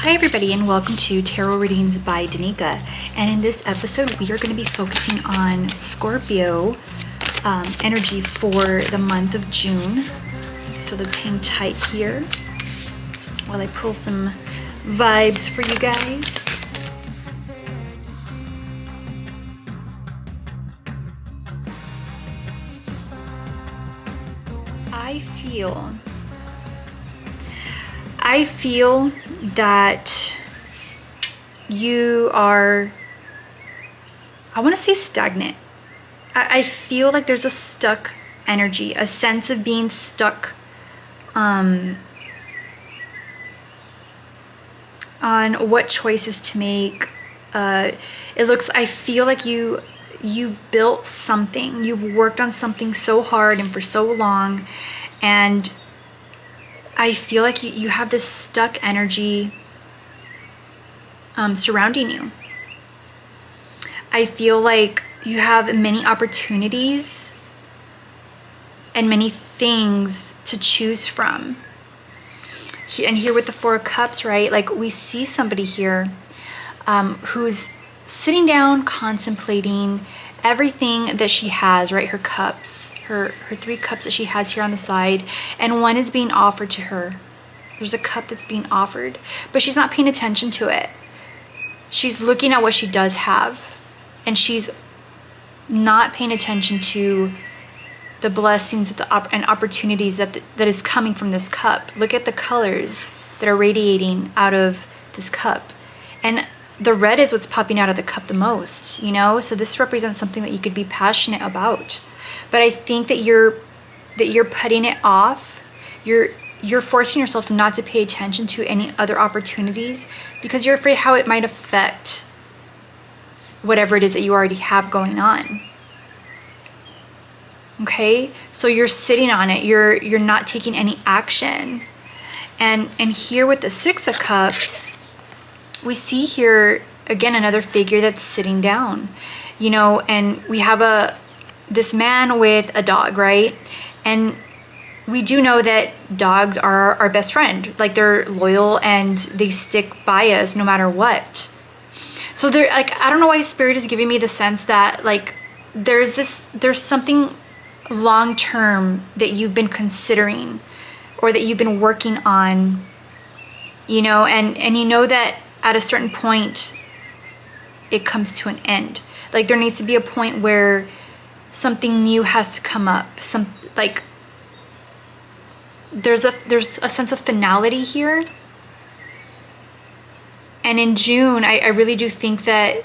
Hi everybody, and welcome to Tarot Readings by Danika. And in this episode we are going to be focusing on Scorpio energy for the month of June. So let's hang tight here while I pull some vibes for you guys. I feel that you are, I want to say stagnant. I feel like there's a stuck energy, a sense of being stuck on what choices to make. I feel like you've built something, you've worked on something so hard and for so long, and I feel like you have this stuck energy surrounding you. I feel like you have many opportunities and many things to choose from. And here with the Four of Cups, right? Like we see somebody here who's sitting down, contemplating everything that she has, right? Her cups, her three cups that she has here on the side, and one is being offered to her. There's a cup that's being offered, but she's not paying attention to it. She's looking at what she does have, and she's not paying attention to the blessings and opportunities that is coming from this cup. Look at the colors that are radiating out of this cup, and the red is what's popping out of the cup the most, you know? So this represents something that you could be passionate about. But I think that you're putting it off. You're forcing yourself not to pay attention to any other opportunities because you're afraid how it might affect whatever it is that you already have going on. Okay? So you're sitting on it. You're not taking any action. And here with the Six of Cups, we see here again another figure that's sitting down, you know, and we have this man with a dog, right? And we do know that dogs are our best friend. Like they're loyal and they stick by us no matter what. So they're like, I don't know why Spirit is giving me the sense that like there's something long term that you've been considering or that you've been working on, you know, and you know that at a certain point it comes to an end. Like there needs to be a point where something new has to come up. There's a sense of finality here. And in June, I really do think that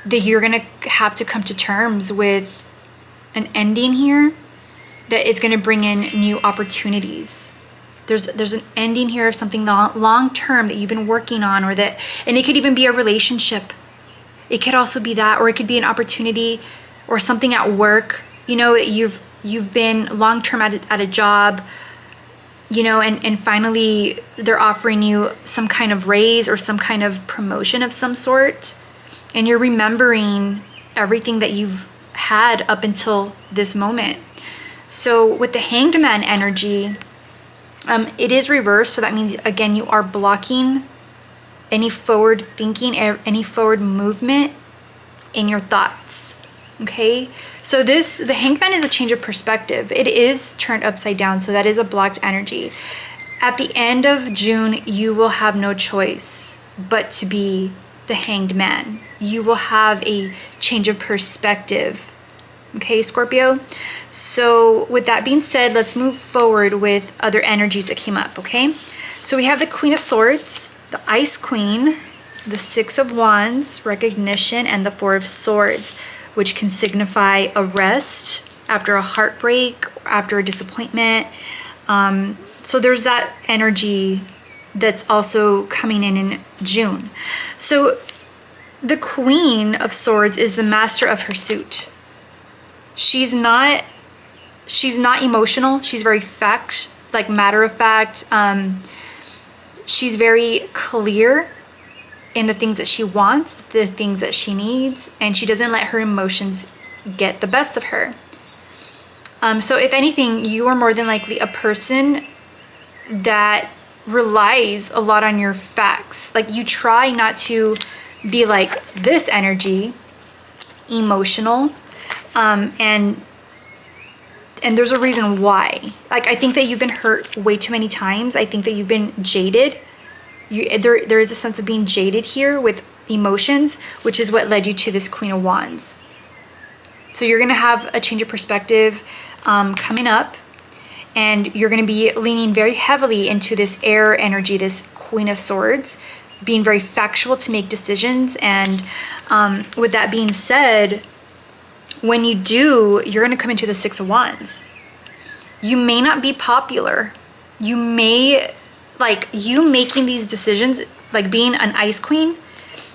you're gonna have to come to terms with an ending here that is gonna bring in new opportunities. There's an ending here of something long term that you've been working on, and it could even be a relationship. It could also be that, or it could be an opportunity or something at work. You know, you've been long term at a job, you know, and finally they're offering you some kind of raise or some kind of promotion of some sort, and you're remembering everything that you've had up until this moment. So with the Hanged Man energy, it is reversed, so that means again you are blocking any forward thinking, any forward movement in your thoughts. Okay, so the Hanged Man is a change of perspective. It is turned upside down, so that is a blocked energy. At the end of June, you will have no choice but to be the Hanged Man. You will have a change of perspective. Okay, Scorpio? So with that being said, let's move forward with other energies that came up, okay? So we have the Queen of Swords, the Ice Queen, the Six of Wands, recognition, and the Four of Swords, which can signify a rest after a heartbreak, after a disappointment. So there's that energy that's also coming in June. So the Queen of Swords is the master of her suit. She's not emotional. She's very matter of fact. She's very clear in the things that she wants, the things that she needs, and she doesn't let her emotions get the best of her. So if anything, you are more than likely a person that relies a lot on your facts. Like you try not to be like this energy, emotional, and there's a reason why. Like I think that you've been hurt way too many times. I think that you've been jaded. There is a sense of being jaded here with emotions, which is what led you to this Queen of Wands. So you're gonna have a change of perspective coming up, and you're gonna be leaning very heavily into this air energy, this Queen of Swords, being very factual to make decisions. And with that being said, when you do, you're going to come into the Six of Wands. You may not be popular. You may, like, you making these decisions, like being an Ice Queen,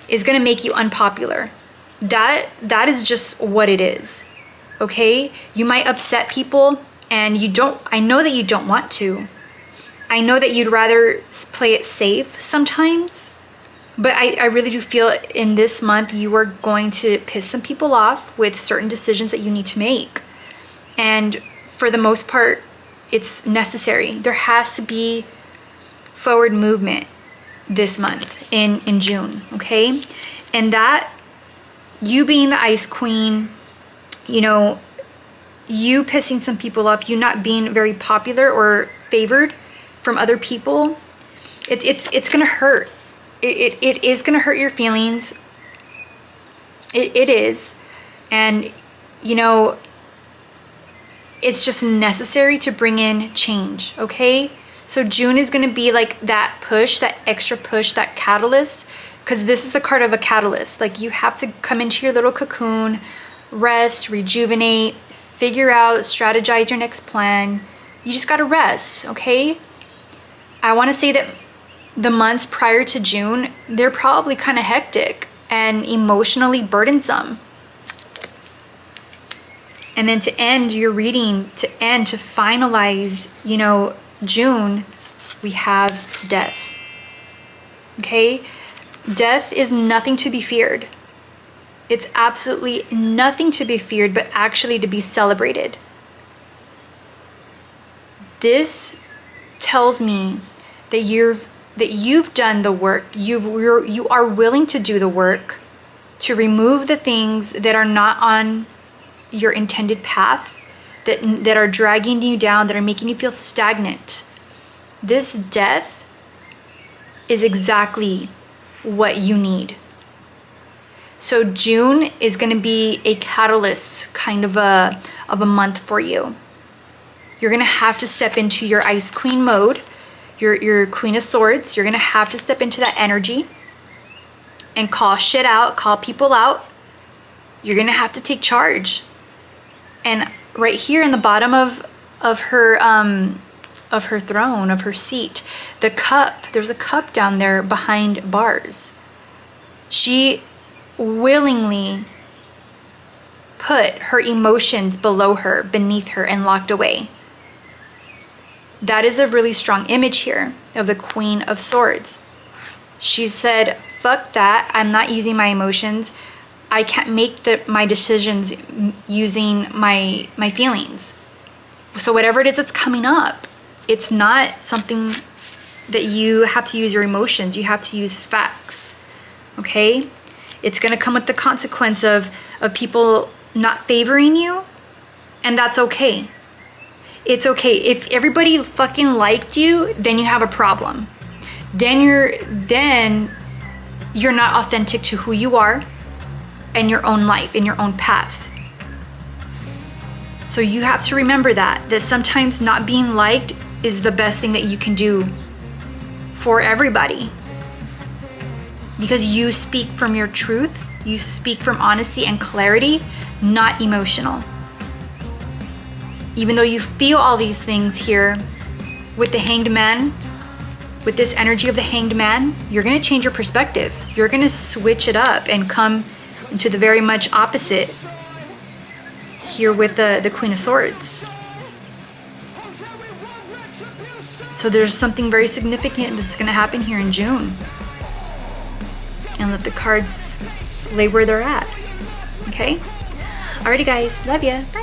is going to make you unpopular. That is just what it is. Okay? You might upset people, and you don't, I know that you don't want to. I know that you'd rather play it safe sometimes. But I really do feel in this month you are going to piss some people off with certain decisions that you need to make. And for the most part, it's necessary. There has to be forward movement this month in June, okay? And that, you being the Ice Queen, you know, you pissing some people off, you not being very popular or favored from other people, it's gonna hurt. It is going to hurt your feelings. It is. And, you know, it's just necessary to bring in change, okay? So June is going to be like that push, that extra push, that catalyst, because this is the card of a catalyst. Like you have to come into your little cocoon, rest, rejuvenate, figure out, strategize your next plan. You just got to rest, okay? I want to say that the months prior to June, they're probably kind of hectic and emotionally burdensome. And then to end your reading, to finalize, you know, June, we have death. Okay? Death is nothing to be feared. It's absolutely nothing to be feared, but actually to be celebrated. This tells me that you've done the work. You are willing to do the work to remove the things that are not on your intended path, that are dragging you down, that are making you feel stagnant. This death is exactly what you need. So June is going to be a catalyst kind of a month for you. You're going to have to step into your Ice Queen mode, your Queen of Swords. You're going to have to step into that energy and call shit out, call people out. You're going to have to take charge. And right here in the bottom of her throne, of her seat, the cup, there's a cup down there behind bars. She willingly put her emotions below her, beneath her, and locked away. That is a really strong image here of the Queen of Swords. She said, fuck that, I'm not using my emotions. I can't make my decisions using my feelings. So whatever it is that's coming up, it's not something that you have to use your emotions. You have to use facts, okay? It's gonna come with the consequence of people not favoring you, and that's okay. It's okay. If everybody fucking liked you, then you have a problem. Then you're not authentic to who you are and your own life, in your own path. So you have to remember that sometimes not being liked is the best thing that you can do for everybody. Because you speak from your truth, you speak from honesty and clarity, not emotional. Even though you feel all these things here with the Hanged Man, with this energy of the Hanged Man, you're gonna change your perspective. You're gonna switch it up and come into the very much opposite here with the Queen of Swords. So there's something very significant that's gonna happen here in June. And let the cards lay where they're at, okay? Alrighty guys, love ya, bye.